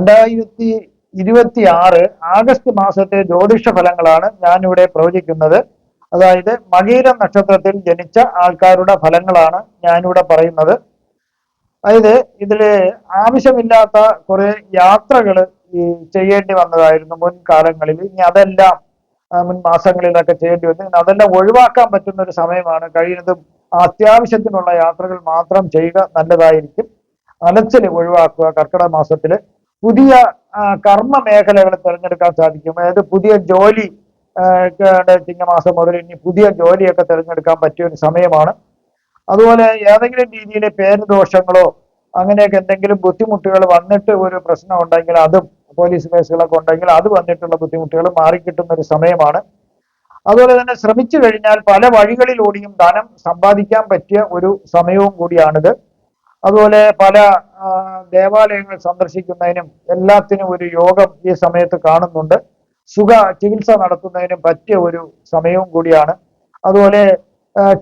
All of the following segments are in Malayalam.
2026 ആഗസ്റ്റ് മാസത്തെ ജ്യോതിഷ ഫലങ്ങളാണ് ഞാനിവിടെ പ്രവചിക്കുന്നത്. അതായത് മകീരം നക്ഷത്രത്തിൽ ജനിച്ച ആൾക്കാരുടെ ഫലങ്ങളാണ് ഞാനിവിടെ പറയുന്നത്. അതായത് ഇതില് ആവശ്യമില്ലാത്ത കുറെ യാത്രകൾ ഈ ചെയ്യേണ്ടി വന്നതായിരുന്നു മുൻകാലങ്ങളിൽ. ഇനി അതെല്ലാം മുൻ മാസങ്ങളിലൊക്കെ ചെയ്യേണ്ടി വന്നു. അതെല്ലാം ഒഴിവാക്കാൻ പറ്റുന്ന ഒരു സമയമാണ്. കഴിയുന്നതും അത്യാവശ്യത്തിനുള്ള യാത്രകൾ മാത്രം ചെയ്യുക നല്ലതായിരിക്കും. അലച്ചിൽ ഒഴിവാക്കുക. കർക്കിടക മാസത്തില് പുതിയ കർമ്മ മേഖലകൾ തിരഞ്ഞെടുക്കാൻ സാധിക്കും. അതായത് പുതിയ ജോലി ചിങ്ങമാസം മുതൽ ഇനി പുതിയ ജോലിയൊക്കെ തിരഞ്ഞെടുക്കാൻ പറ്റിയ ഒരു സമയമാണ്. അതുപോലെ ഏതെങ്കിലും രീതിയിൽ പേരുദോഷങ്ങളോ അങ്ങനെയൊക്കെ എന്തെങ്കിലും ബുദ്ധിമുട്ടുകൾ വന്നിട്ട് ഒരു പ്രശ്നം ഉണ്ടെങ്കിൽ അതും, പോലീസ് കേസുകളൊക്കെ ഉണ്ടെങ്കിൽ അത് വന്നിട്ടുള്ള ബുദ്ധിമുട്ടുകൾ മാറിക്കിട്ടുന്ന ഒരു സമയമാണ്. അതുപോലെ തന്നെ ശ്രമിച്ചു കഴിഞ്ഞാൽ പല വഴികളിലൂടെയും ധനം സമ്പാദിക്കാൻ പറ്റിയ ഒരു സമയവും കൂടിയാണിത്. അതുപോലെ പല ദേവാലയങ്ങൾ സന്ദർശിക്കുന്നതിനും എല്ലാത്തിനും ഒരു യോഗം ഈ സമയത്ത് കാണുന്നുണ്ട്. സുഖ ചികിത്സ നടത്തുന്നതിനും പറ്റിയ ഒരു സമയവും കൂടിയാണ്. അതുപോലെ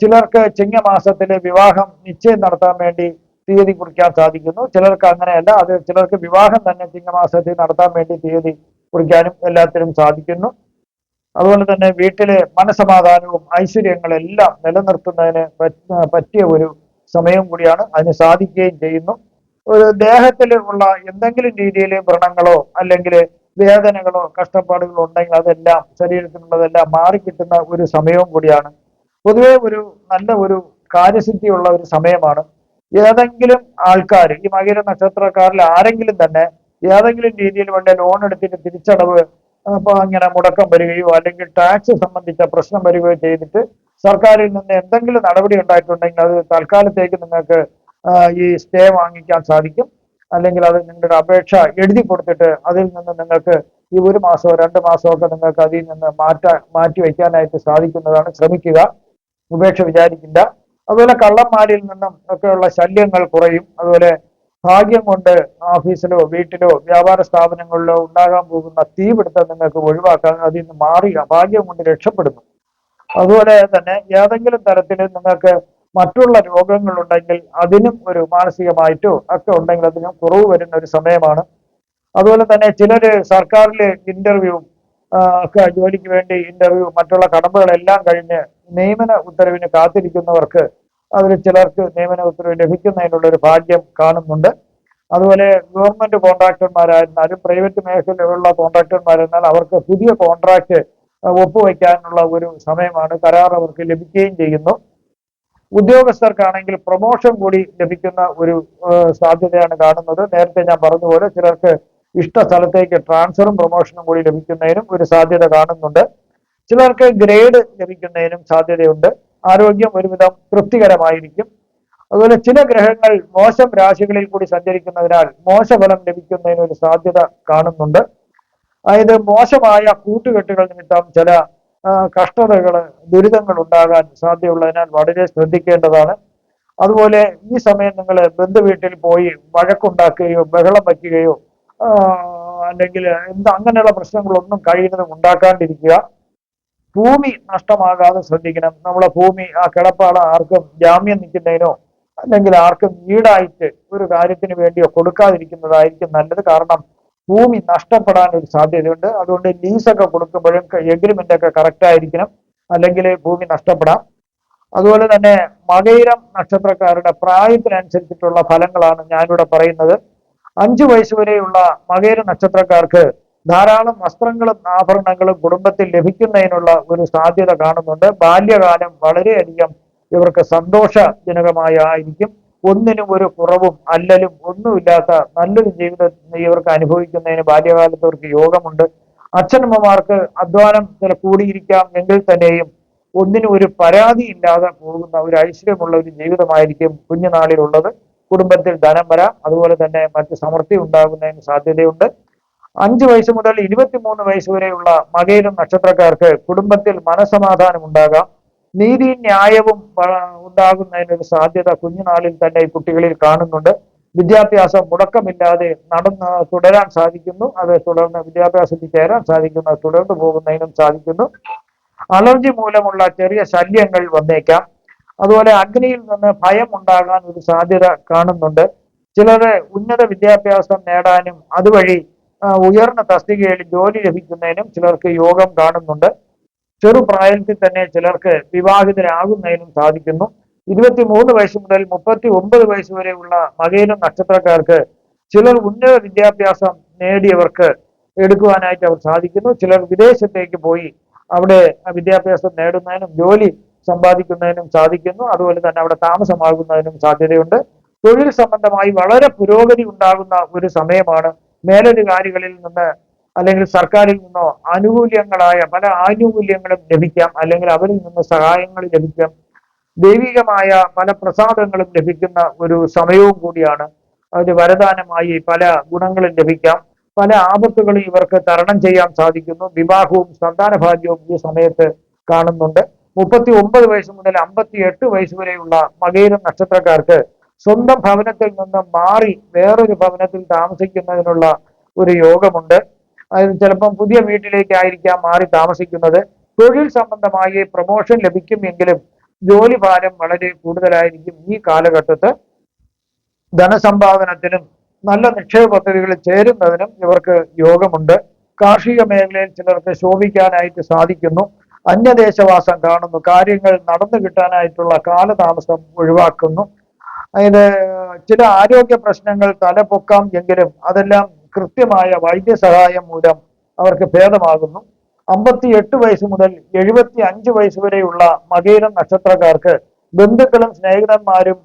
ചിലർക്ക് ചിങ്ങമാസത്തിലെ വിവാഹം നിശ്ചയം നടത്താൻ വേണ്ടി തീയതി കുറിക്കാൻ സാധിക്കുന്നു. ചിലർക്ക് അങ്ങനെയല്ല, അത് ചിലർക്ക് വിവാഹം തന്നെ ചിങ്ങമാസത്തിൽ നടത്താൻ വേണ്ടി തീയതി കുറിക്കാനും എല്ലാത്തിനും സാധിക്കുന്നു. അതുപോലെ തന്നെ വീട്ടിലെ മനസമാധാനവും ഐശ്വര്യങ്ങളെല്ലാം നിലനിർത്തുന്നതിന് പറ്റിയ ഒരു സമയം കൂടിയാണ്. അതിന് സാധിക്കുകയും ചെയ്യുന്നു. ഒരു ദേഹത്തിൽ ഉള്ള എന്തെങ്കിലും രീതിയിൽ വ്രണങ്ങളോ അല്ലെങ്കിൽ വേദനകളോ കഷ്ടപ്പാടുകളോ ഉണ്ടെങ്കിൽ അതെല്ലാം, ശരീരത്തിലുള്ളതെല്ലാം മാറിക്കിട്ടുന്ന ഒരു സമയവും കൂടിയാണ്. പൊതുവെ ഒരു നല്ല ഒരു കാര്യസിദ്ധിയുള്ള ഒരു സമയമാണ്. ഏതെങ്കിലും ആൾക്കാർ, ഈ മകര നക്ഷത്രക്കാരിൽ ആരെങ്കിലും തന്നെ ഏതെങ്കിലും രീതിയിൽ വേണ്ട ലോൺ എടുത്തിട്ട് തിരിച്ചടവ് അങ്ങനെ മുടക്കം വരികയോ അല്ലെങ്കിൽ ടാക്സ് സംബന്ധിച്ച പ്രശ്നം വരികയോ ചെയ്തിട്ട് സർക്കാരിൽ നിന്ന് എന്തെങ്കിലും നടപടി ഉണ്ടായിട്ടുണ്ടെങ്കിൽ അത് തൽക്കാലത്തേക്ക് നിങ്ങൾക്ക് ഈ സ്റ്റേ വാങ്ങിക്കാൻ സാധിക്കും. അല്ലെങ്കിൽ അത് നിങ്ങളുടെ അപേക്ഷ എഴുതി കൊടുത്തിട്ട് അതിൽ നിന്ന് നിങ്ങൾക്ക് ഈ 1 മാസമോ 2 മാസമോ ഒക്കെ നിങ്ങൾക്ക് അതിൽ നിന്ന് മാറ്റി വയ്ക്കാനായിട്ട് സാധിക്കുന്നതാണ്. ശ്രമിക്കുക, ഉപേക്ഷ വിചാരിക്കില്ല. അതുപോലെ കള്ളന്മാരിൽ നിന്നും ഒക്കെയുള്ള ശല്യങ്ങൾ കുറയും. അതുപോലെ ഭാഗ്യം കൊണ്ട് ഓഫീസിലോ വീട്ടിലോ വ്യാപാര സ്ഥാപനങ്ങളിലോ ഉണ്ടാകാൻ പോകുന്ന തീപിടുത്തം നിങ്ങൾക്ക് ഒഴിവാക്കാൻ, അതിൽ നിന്ന് മാറുക, ഭാഗ്യം കൊണ്ട് രക്ഷപ്പെടുന്നു. അതുപോലെ തന്നെ ഏതെങ്കിലും തരത്തിൽ നിങ്ങൾക്ക് മറ്റുള്ള രോഗങ്ങൾ ഉണ്ടെങ്കിൽ അതിനും ഒരു മാനസികമായിട്ടോ ഒക്കെ ഉണ്ടെങ്കിൽ അതിനും കുറവ് വരുന്ന ഒരു സമയമാണ്. അതുപോലെ തന്നെ ചിലര് സർക്കാരിലെ ഇന്റർവ്യൂ ഒക്കെ, ജോലിക്ക് വേണ്ടി ഇന്റർവ്യൂ മറ്റുള്ള കടമ്പകളെല്ലാം കഴിഞ്ഞ് നിയമന ഉത്തരവിന് കാത്തിരിക്കുന്നവർക്ക് അതിൽ ചിലർക്ക് നിയമന ഉത്തരവ് ലഭിക്കുന്നതിനുള്ള ഒരു ഭാഗ്യം കാണുന്നുണ്ട്. അതുപോലെ ഗവൺമെന്റ് കോൺട്രാക്ടർമാരായിരുന്നാലും പ്രൈവറ്റ് മേഖലയിലുള്ള കോൺട്രാക്ടർമാരെന്നാൽ അവർക്ക് പുതിയ കോൺട്രാക്ട് ഒപ്പുവയ്ക്കാനുള്ള ഒരു സമയമാണ്. കരാർ അവർക്ക് ലഭിക്കുകയും ചെയ്യുന്നു. ഉദ്യോഗസ്ഥർക്കാണെങ്കിൽ പ്രൊമോഷൻ കൂടി ലഭിക്കുന്ന ഒരു സാധ്യതയാണ് കാണുന്നത്. നേരത്തെ ഞാൻ പറഞ്ഞതുപോലെ ചിലർക്ക് ഇഷ്ട സ്ഥലത്തേക്ക് ട്രാൻസ്ഫറും പ്രൊമോഷനും കൂടി ലഭിക്കുന്നതിനും ഒരു സാധ്യത കാണുന്നുണ്ട്. ചിലർക്ക് ഗ്രേഡ് ലഭിക്കുന്നതിനും സാധ്യതയുണ്ട്. ആരോഗ്യം ഒരുവിധം തൃപ്തികരമായിരിക്കും. അതുപോലെ ചില ഗ്രഹങ്ങൾ മോശം രാശികളിൽ കൂടി സഞ്ചരിക്കുന്നതിനാൽ മോശഫലം ലഭിക്കുന്നതിന് ഒരു സാധ്യത കാണുന്നുണ്ട്. അതായത് മോശമായ കൂട്ടുകെട്ടുകൾ നിമിത്തം ചില കഷ്ടതകൾ, ദുരിതങ്ങൾ ഉണ്ടാകാൻ സാധ്യതയുള്ളതിനാൽ വളരെ ശ്രദ്ധിക്കേണ്ടതാണ്. അതുപോലെ ഈ സമയം നിങ്ങൾ ബന്ധുവീട്ടിൽ പോയി വഴക്കുണ്ടാക്കുകയോ ബഹളം വയ്ക്കുകയോ അല്ലെങ്കിൽ അങ്ങനെയുള്ള പ്രശ്നങ്ങളൊന്നും കഴിയുന്നതും ഉണ്ടാക്കാണ്ടിരിക്കുക. ഭൂമി നഷ്ടമാകാതെ ശ്രദ്ധിക്കണം. നമ്മളെ ഭൂമി കിടപ്പാട ആർക്കും ജാമ്യം നിൽക്കുന്നതിനോ അല്ലെങ്കിൽ ആർക്കും ഈടായിട്ട് ഒരു കാര്യത്തിന് വേണ്ടിയോ കൊടുക്കാതിരിക്കുന്നതായിരിക്കും നല്ലത്. കാരണം ഭൂമി നഷ്ടപ്പെടാൻ ഒരു സാധ്യതയുണ്ട്. അതുകൊണ്ട് ലീസൊക്കെ കൊടുക്കുമ്പോഴും എഗ്രിമെന്റ് ഒക്കെ കറക്റ്റ് ആയിരിക്കണം, അല്ലെങ്കിൽ ഭൂമി നഷ്ടപ്പെടാം. അതുപോലെ തന്നെ മകയിരം നക്ഷത്രക്കാരുടെ പ്രായത്തിനനുസരിച്ചിട്ടുള്ള ഫലങ്ങളാണ് ഞാനിവിടെ പറയുന്നത്. 5 വയസ്സ് വരെയുള്ള മകയിര നക്ഷത്രക്കാർക്ക് ധാരാളം വസ്ത്രങ്ങളും ആഭരണങ്ങളും കുടുംബത്തിൽ ലഭിക്കുന്നതിനുള്ള ഒരു സാധ്യത കാണുന്നുണ്ട്. ബാല്യകാലം വളരെയധികം ഇവർക്ക് സന്തോഷജനകമായിരിക്കും. ഒന്നിനും ഒരു കുറവും അല്ലലും ഒന്നുമില്ലാത്ത നല്ലൊരു ജീവിതം ഇവർക്ക് അനുഭവിക്കുന്നതിന് ബാല്യകാലത്ത് ഇവർക്ക് യോഗമുണ്ട്. അച്ഛനമ്മമാർക്ക് അധ്വാനം ചില കൂടിയിരിക്കാം എങ്കിൽ തന്നെയും ഒന്നിനും ഒരു പരാതി ഇല്ലാതെ പോകുന്ന ഒരു ഐശ്വര്യമുള്ള ഒരു ജീവിതമായിരിക്കും കുഞ്ഞുനാളിലുള്ളത്. കുടുംബത്തിൽ ധനം വരാം. അതുപോലെ തന്നെ മറ്റ് സമൃദ്ധി ഉണ്ടാകുന്നതിന് സാധ്യതയുണ്ട്. 5 വയസ്സ് മുതൽ 23 വയസ്സ് വരെയുള്ള മകയിരം നക്ഷത്രക്കാർക്ക് കുടുംബത്തിൽ മനസമാധാനം ഉണ്ടാകാം. നീതി ന്യായവും ഉണ്ടാകുന്നതിനൊരു സാധ്യത കുഞ്ഞുനാളിൽ തന്നെ കുട്ടികളിൽ കാണുന്നുണ്ട്. വിദ്യാഭ്യാസം മുടക്കമില്ലാതെ തുടരാൻ സാധിക്കുന്നു. അത് തുടർന്ന് വിദ്യാഭ്യാസത്തിൽ ചേരാൻ സാധിക്കുന്നു. അത് തുടർന്നു പോകുന്നതിനും സാധിക്കുന്നു. അലർജി മൂലമുള്ള ചെറിയ ശല്യങ്ങൾ വന്നേക്കാം. അതുപോലെ അഗ്നിയിൽ നിന്ന് ഭയം ഉണ്ടാകാൻ ഒരു സാധ്യത കാണുന്നുണ്ട്. ചിലര് ഉന്നത വിദ്യാഭ്യാസം നേടാനും അതുവഴി ഉയർന്ന തസ്തികയിൽ ജോലി ലഭിക്കുന്നതിനും ചിലർക്ക് യോഗം കാണുന്നുണ്ട്. ചെറുപ്രായത്തിൽ തന്നെ ചിലർക്ക് വിവാഹിതരാകുന്നതിനും സാധിക്കുന്നു. 23 വയസ്സ് മുതൽ 39 വയസ്സ് വരെയുള്ള മകയിരം നക്ഷത്രക്കാർക്ക് ചിലർ ഉന്നത വിദ്യാഭ്യാസം നേടിയവർക്ക് എടുക്കുവാനായിട്ട് അവർ സാധിക്കുന്നു. ചിലർ വിദേശത്തേക്ക് പോയി അവിടെ വിദ്യാഭ്യാസം നേടുന്നതിനും ജോലി സമ്പാദിക്കുന്നതിനും സാധിക്കുന്നു. അതുപോലെ തന്നെ അവിടെ താമസമാകുന്നതിനും സാധ്യതയുണ്ട്. തൊഴിൽ സംബന്ധമായി വളരെ പുരോഗതി ഉണ്ടാകുന്ന ഒരു സമയമാണ്. മേലധികാരികളിൽ നിന്ന് അല്ലെങ്കിൽ സർക്കാരിൽ നിന്നോ ആനുകൂല്യങ്ങളായ പല ആനുകൂല്യങ്ങളും ലഭിക്കാം, അല്ലെങ്കിൽ അവരിൽ നിന്ന് സഹായങ്ങൾ ലഭിക്കാം. ദൈവികമായ പല പ്രസാദങ്ങളും ലഭിക്കുന്ന ഒരു സമയവും കൂടിയാണ്. അത് വരദാനമായി പല ഗുണങ്ങളും ലഭിക്കാം. പല ആപത്തുകളും ഇവർക്ക് തരണം ചെയ്യാൻ സാധിക്കുന്നു. വിവാഹവും സന്താന ഭാഗ്യവും ഈ സമയത്ത് കാണുന്നുണ്ട്. 39 വയസ്സ് മുതൽ 58 വയസ്സ് വരെയുള്ള മകയിരം നക്ഷത്രക്കാർക്ക് സ്വന്തം ഭവനത്തിൽ നിന്ന് മാറി വേറൊരു ഭവനത്തിൽ താമസിക്കുന്നതിനുള്ള ഒരു യോഗമുണ്ട്. അത് ചിലപ്പം പുതിയ വീട്ടിലേക്കായിരിക്കാം മാറി താമസിക്കുന്നത്. തൊഴിൽ സംബന്ധമായി പ്രൊമോഷൻ ലഭിക്കുമെങ്കിലും ജോലി ഭാരം വളരെ കൂടുതലായിരിക്കും. ഈ കാലഘട്ടത്ത് ധനസമ്പാദനത്തിനും നല്ല നിക്ഷേപ പദ്ധതികളിൽ ചേരുന്നതിനും ഇവർക്ക് യോഗമുണ്ട്. കാർഷിക മേഖലയിൽ ചിലർക്ക് ശോഭിക്കാനായിട്ട് സാധിക്കുന്നു. അന്യദേശവാസം കാണുന്നു. കാര്യങ്ങൾ നടന്നു കിട്ടാനായിട്ടുള്ള കാലതാമസം ഒഴിവാക്കുന്നു. അതായത് ചില ആരോഗ്യ പ്രശ്നങ്ങൾ തലപൊക്കാം എങ്കിലും അതെല്ലാം കൃത്യമായ വൈദ്യസഹായം മൂലം അവർക്ക് ഭേദമാകുന്നു. 58 വയസ്സ് മുതൽ 75 വയസ്സ് വരെയുള്ള മകയിരം നക്ഷത്രക്കാർക്ക് ബന്ധുക്കളും സ്നേഹിതന്മാരും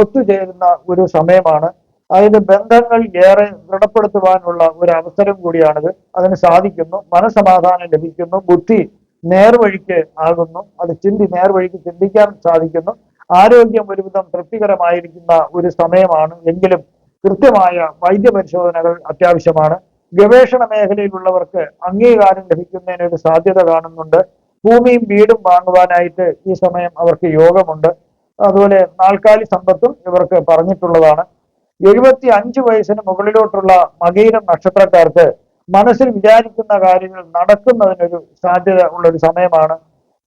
ഒത്തുചേരുന്ന ഒരു സമയമാണ്. അതായത് ബന്ധങ്ങൾ ഏറെ ദൃഢപ്പെടുത്തുവാനുള്ള ഒരു അവസരം കൂടിയാണിത്. അതിന് സാധിക്കുന്നു. മനസമാധാനം ലഭിക്കുന്നു. ബുദ്ധി നേർവഴിക്ക് ആകുന്നു. അത് നേർവഴിക്ക് ചിന്തിക്കാൻ സാധിക്കുന്നു. ആരോഗ്യം ഒരുവിധം തൃപ്തികരമായിരിക്കുന്ന ഒരു സമയമാണ്. എങ്കിലും കൃത്യമായ വൈദ്യപരിശോധനകൾ അത്യാവശ്യമാണ്. ഗവേഷണ മേഖലയിലുള്ളവർക്ക് അംഗീകാരം ലഭിക്കുന്നതിന് ഒരു സാധ്യത കാണുന്നുണ്ട്. ഭൂമിയും വീടും വാങ്ങുവാനായിട്ട് ഈ സമയം അവർക്ക് യോഗമുണ്ട്. അതുപോലെ നാൽക്കാലി സമ്പത്തും ഇവർക്ക് പറഞ്ഞിട്ടുള്ളതാണ്. 75 വയസ്സിന് മുകളിലോട്ടുള്ള മകയിരം നക്ഷത്രക്കാർക്ക് മനസ്സിൽ വിചാരിക്കുന്ന കാര്യങ്ങൾ നടക്കുന്നതിനൊരു സാധ്യത ഉള്ള ഒരു സമയമാണ്.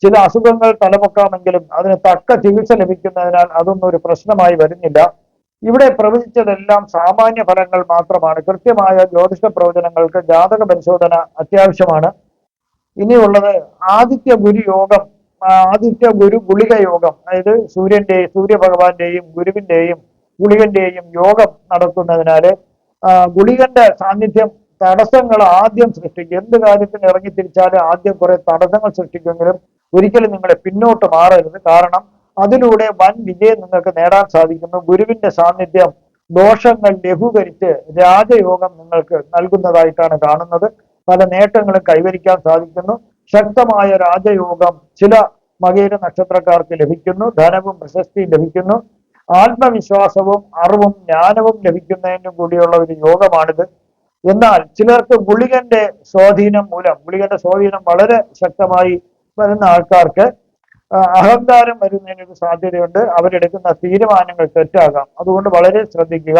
ചില അസുഖങ്ങൾ തലപൊക്കാമെങ്കിലും അതിന് തക്ക ചികിത്സ ലഭിക്കുന്നതിനാൽ അതൊന്നും ഒരു പ്രശ്നമായി വരുന്നില്ല. ഇവിടെ പ്രവചിച്ചതെല്ലാം സാമാന്യ ഫലങ്ങൾ മാത്രമാണ്. കൃത്യമായ ജ്യോതിഷ പ്രവചനങ്ങൾക്ക് ജാതക പരിശോധന അത്യാവശ്യമാണ്. ഇനിയുള്ളത് ആദിത്യ ഗുരു യോഗം, ആദിത്യ ഗുരു ഗുളിക യോഗം. അതായത് സൂര്യഭഗവാന്റെയും ഗുരുവിന്റെയും ഗുളികന്റെയും യോഗം നടത്തുന്നതിനാല് ഗുളികന്റെ സാന്നിധ്യം തടസ്സങ്ങൾ ആദ്യം സൃഷ്ടിക്കും. എന്ത് കാര്യത്തിന് ഇറങ്ങി തിരിച്ചാലും ആദ്യം കുറെ തടസ്സങ്ങൾ സൃഷ്ടിക്കുമെങ്കിലും ഒരിക്കലും നിങ്ങളെ പിന്നോട്ട് മാറരുത്. കാരണം അതിലൂടെ വൻ വിജയം നിങ്ങൾക്ക് നേടാൻ സാധിക്കുന്നു. ഗുരുവിന്റെ സാന്നിധ്യം ദോഷങ്ങൾ ലഘൂകരിച്ച് രാജയോഗം നിങ്ങൾക്ക് നൽകുന്നതായിട്ടാണ് കാണുന്നത്. പല നേട്ടങ്ങളും കൈവരിക്കാൻ സാധിക്കുന്നു. ശക്തമായ രാജയോഗം ചില മകയിര നക്ഷത്രക്കാർക്ക് ലഭിക്കുന്നു. ധനവും പ്രശസ്തിയും ലഭിക്കുന്നു. ആത്മവിശ്വാസവും അറിവും ജ്ഞാനവും ലഭിക്കുന്നതിനും കൂടിയുള്ള ഒരു യോഗമാണിത്. എന്നാൽ ചിലർക്ക് ഗുളികന്റെ സ്വാധീനം മൂലം, ഗുളികന്റെ സ്വാധീനം വളരെ ശക്തമായി വരുന്ന ആൾക്കാർക്ക് അഹങ്കാരം വരുന്നതിനൊരു സാധ്യതയുണ്ട്. അവരെടുക്കുന്ന തീരുമാനങ്ങൾ തെറ്റാകാം. അതുകൊണ്ട് വളരെ ശ്രദ്ധിക്കുക.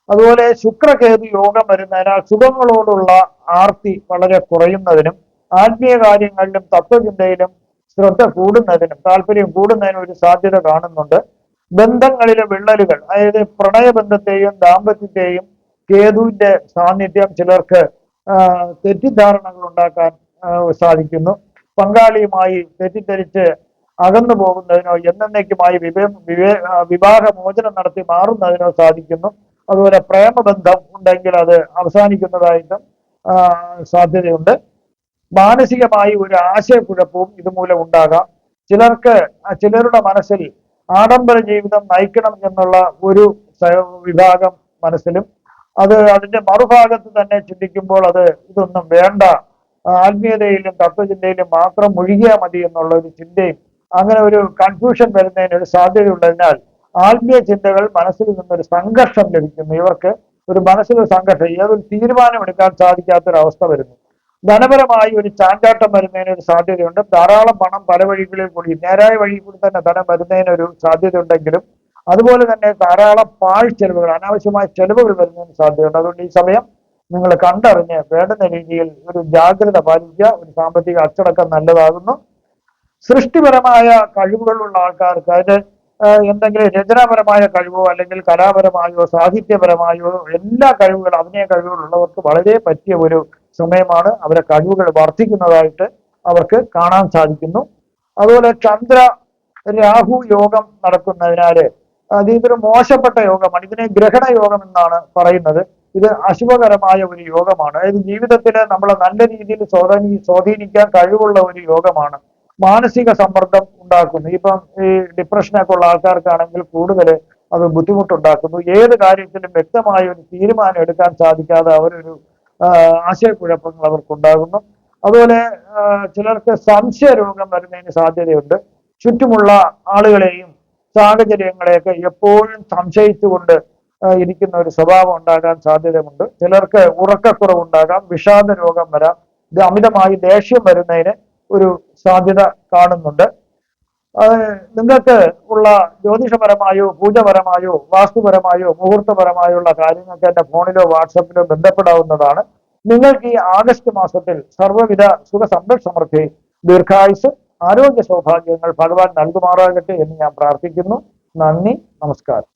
അതുപോലെ ശുക്രകേതു യോഗം വരുന്നതിനാൽ സുഖങ്ങളോടുള്ള ആർത്തി വളരെ കുറയുന്നതിനും ആത്മീയ കാര്യങ്ങളിലും തത്വചിന്തയിലും ശ്രദ്ധ കൂടുന്നതിനും താല്പര്യം കൂടുന്നതിനും ഒരു സാധ്യത കാണുന്നുണ്ട്. ബന്ധങ്ങളിലെ വിള്ളലുകൾ, അതായത് പ്രണയബന്ധത്തെയും ദാമ്പത്യത്തെയും കേതുവിന്റെ സാന്നിധ്യം ചിലർക്ക് തെറ്റിദ്ധാരണകൾ ഉണ്ടാക്കാൻ സാധിക്കുന്നു. പങ്കാളിയുമായി തെറ്റിദ്ധരിച്ച് അകന്നു പോകുന്നതിനോ എന്നേക്കുമായി വിവാഹമോചനം നടത്തി മാറുന്നതിനോ സാധിക്കുന്നു. അതുപോലെ പ്രേമബന്ധം ഉണ്ടെങ്കിൽ അത് അവസാനിക്കുന്നതായിട്ടും സാധ്യതയുണ്ട്. മാനസികമായി ഒരു ആശയക്കുഴപ്പവും ഇതുമൂലം ഉണ്ടാകാം. ചിലരുടെ മനസ്സിൽ ആഡംബര ജീവിതം നയിക്കണം എന്നുള്ള ഒരു വിഭാഗം മനസ്സിലും അതിന്റെ മറുഭാഗത്ത് തന്നെ ചിന്തിക്കുമ്പോൾ ഇതൊന്നും വേണ്ട, ആത്മീയതയിലും തത്വചിന്തയിലും മാത്രം മുഴുകിയാൽ മതി എന്നുള്ള ഒരു ചിന്തയും അങ്ങനെ ഒരു കൺഫ്യൂഷൻ വരുന്നതിന് ഒരു സാധ്യതയുള്ളതിനാൽ ആത്മീയ ചിന്തകൾ മനസ്സിൽ നിന്നൊരു സംഘർഷം ലഭിക്കുന്നു. ഇവർക്ക് ഒരു മനസ്സിലൊരു സംഘർഷം, ഏതൊരു തീരുമാനം എടുക്കാൻ സാധിക്കാത്തൊരവസ്ഥ വരുന്നു. ധനപരമായി ഒരു ചാഞ്ചാട്ടം വരുന്നതിന് ഒരു സാധ്യതയുണ്ട്. ധാരാളം പണം പല വഴികളിൽ കൂടി, നേരായ വഴി കൂടി തന്നെ ധനം വരുന്നതിനൊരു സാധ്യത ഉണ്ടെങ്കിലും അതുപോലെ തന്നെ ധാരാളം ചെലവുകൾ, അനാവശ്യമായ ചെലവുകൾ വരുന്നതിന് സാധ്യതയുണ്ട്. അതുകൊണ്ട് ഈ സമയം നിങ്ങൾ കണ്ടറിഞ്ഞ് വേണ്ടുന്ന രീതിയിൽ ഒരു ജാഗ്രത പാലിക്കുക. ഒരു സാമ്പത്തിക അച്ചടക്കം നല്ലതാകുന്നു. സൃഷ്ടിപരമായ കഴിവുകളുള്ള ആൾക്കാർക്ക്, അതായത് എന്തെങ്കിലും രചനാപരമായ കഴിവോ അല്ലെങ്കിൽ കലാപരമായോ സാഹിത്യപരമായോ എല്ലാ കഴിവുകളും അഭിനയ കഴിവുകളുള്ളവർക്ക് വളരെ പറ്റിയ ഒരു സമയമാണ്. അവരെ കഴിവുകൾ വർദ്ധിക്കുന്നതായിട്ട് അവർക്ക് കാണാൻ സാധിക്കുന്നു. അതുപോലെ ചന്ദ്ര രാഹു യോഗം നടക്കുന്നതിനാല് ഇതൊരു മോശപ്പെട്ട യോഗമാണ്. ഇതിനെ ഗ്രഹണ യോഗം എന്നാണ് പറയുന്നത്. ഇത് അശുഭകരമായ ഒരു യോഗമാണ്. അതായത് ജീവിതത്തിൽ നമ്മളെ നല്ല രീതിയിൽ സ്വാധീനിക്കാൻ കഴിവുള്ള ഒരു യോഗമാണ്. മാനസിക സമ്മർദ്ദം ഉണ്ടാക്കുന്നു. ഇപ്പം ഈ ഡിപ്രഷനൊക്കെ ഉള്ള ആൾക്കാർക്കാണെങ്കിൽ കൂടുതൽ അത് ബുദ്ധിമുട്ടുണ്ടാക്കുന്നു. ഏത് കാര്യത്തിലും വ്യക്തമായ ഒരു തീരുമാനം എടുക്കാൻ സാധിക്കാതെ അവരൊരു ആശയക്കുഴപ്പങ്ങൾ അവർക്കുണ്ടാകുന്നു. അതുപോലെ ചിലർക്ക് സംശയ രോഗം വരുന്നതിന് സാധ്യതയുണ്ട്. ചുറ്റുമുള്ള ആളുകളെയും സാഹചര്യങ്ങളെയൊക്കെ എപ്പോഴും സംശയിച്ചുകൊണ്ട് ഇരിക്കുന്ന ഒരു സ്വഭാവം ഉണ്ടാകാൻ സാധ്യതയുണ്ട്. ചിലർക്ക് ഉറക്കക്കുറവുണ്ടാകാം, വിഷാദ രോഗം വരാം. ഇത് അമിതമായി ദേഷ്യം വരുന്നതിന് ഒരു സാധ്യത കാണുന്നുണ്ട്. നിങ്ങൾക്ക് ഉള്ള ജ്യോതിഷപരമായോ പൂജപരമായോ വാസ്തുപരമായോ മുഹൂർത്തപരമായോ ഉള്ള കാര്യങ്ങൾക്ക് എന്റെ ഫോണിലോ വാട്സപ്പിലോ ബന്ധപ്പെടാവുന്നതാണ്. നിങ്ങൾക്ക് ഈ ആഗസ്റ്റ് മാസത്തിൽ സർവ്വവിധ സുഖ സമ്പൽ സമൃദ്ധി, ദീർഘായുസ്, ആരോഗ്യ സൗഭാഗ്യങ്ങൾ ഭഗവാൻ നൽകുമാറാകട്ടെ എന്ന് ഞാൻ പ്രാർത്ഥിക്കുന്നു. നന്ദി, നമസ്കാരം.